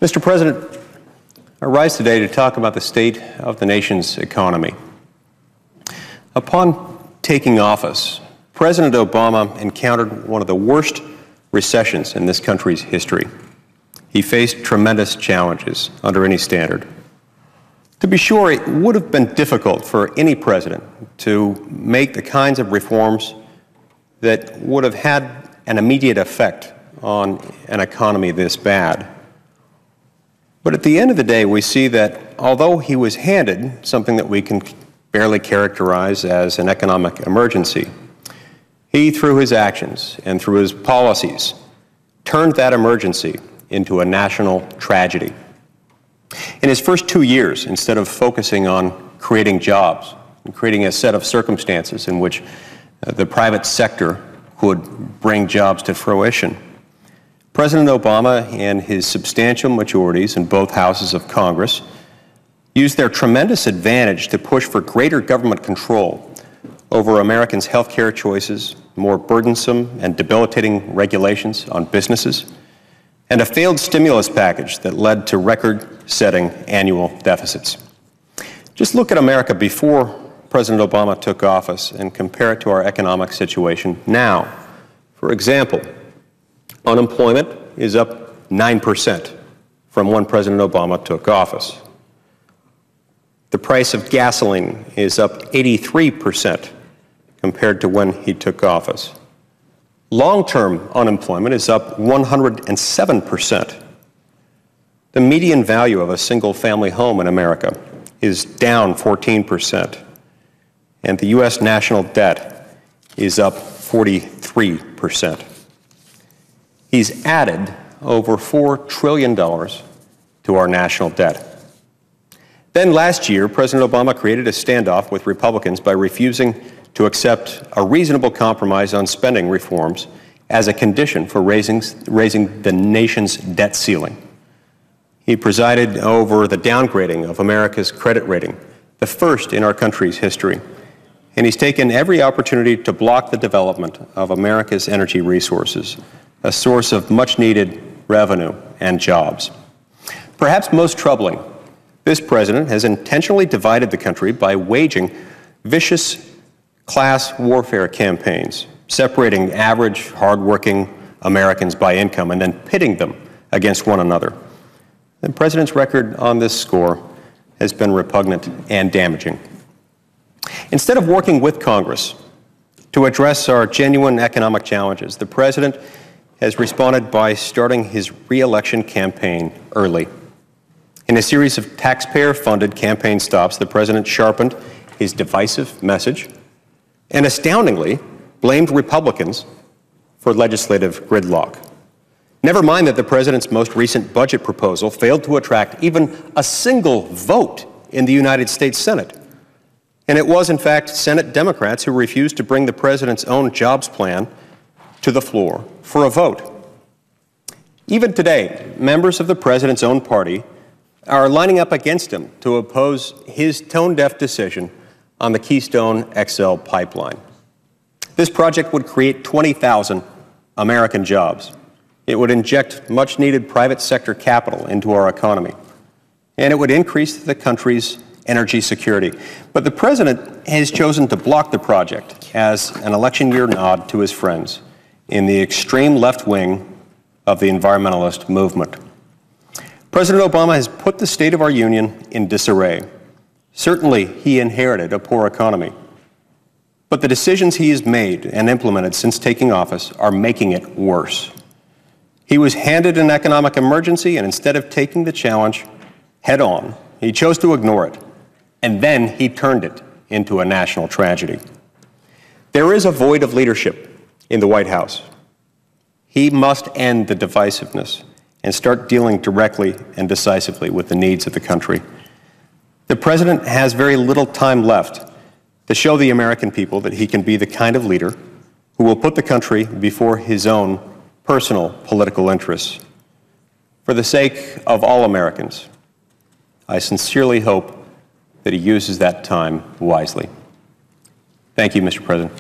Mr. President, I rise today to talk about the state of the nation's economy. Upon taking office, President Obama encountered one of the worst recessions in this country's history. He faced tremendous challenges under any standard. To be sure, it would have been difficult for any president to make the kinds of reforms that would have had an immediate effect on an economy this bad. But at the end of the day, we see that although he was handed something that we can barely characterize as an economic emergency, he, through his actions and through his policies, turned that emergency into a national tragedy. In his first 2 years, instead of focusing on creating jobs and creating a set of circumstances in which the private sector could bring jobs to fruition, President Obama and his substantial majorities in both houses of Congress used their tremendous advantage to push for greater government control over Americans' health care choices, more burdensome and debilitating regulations on businesses, and a failed stimulus package that led to record-setting annual deficits. Just look at America before President Obama took office and compare it to our economic situation now. For example, unemployment is up 9% from when President Obama took office. The price of gasoline is up 83% compared to when he took office. Long-term unemployment is up 107%. The median value of a single-family home in America is down 14%, and the U.S. national debt is up 43%. He's added over $4 trillion to our national debt. Then last year, President Obama created a standoff with Republicans by refusing to accept a reasonable compromise on spending reforms as a condition for raising the nation's debt ceiling. He presided over the downgrading of America's credit rating, the first in our country's history, and he's taken every opportunity to block the development of America's energy resources, a source of much-needed revenue and jobs. Perhaps most troubling, this president has intentionally divided the country by waging vicious class warfare campaigns, separating average, hardworking Americans by income and then pitting them against one another. The president's record on this score has been repugnant and damaging. Instead of working with Congress to address our genuine economic challenges, the president has responded by starting his re-election campaign early. In a series of taxpayer-funded campaign stops, the president sharpened his divisive message and astoundingly blamed Republicans for legislative gridlock. Never mind that the president's most recent budget proposal failed to attract even a single vote in the United States Senate. And it was, in fact, Senate Democrats who refused to bring the president's own jobs plan to the floor for a vote. Even today, members of the president's own party are lining up against him to oppose his tone-deaf decision on the Keystone XL pipeline. This project would create 20,000 American jobs. It would inject much-needed private sector capital into our economy, and it would increase the country's energy security. But the president has chosen to block the project as an election year nod to his friends in the extreme left wing of the environmentalist movement. President Obama has put the state of our union in disarray. Certainly, he inherited a poor economy. But the decisions he has made and implemented since taking office are making it worse. He was handed an economic emergency, and instead of taking the challenge head on, he chose to ignore it. And then he turned it into a national tragedy. There is a void of leadership in the White House. He must end the divisiveness and start dealing directly and decisively with the needs of the country. The president has very little time left to show the American people that he can be the kind of leader who will put the country before his own personal political interests. For the sake of all Americans, I sincerely hope that he uses that time wisely. Thank you, Mr. President.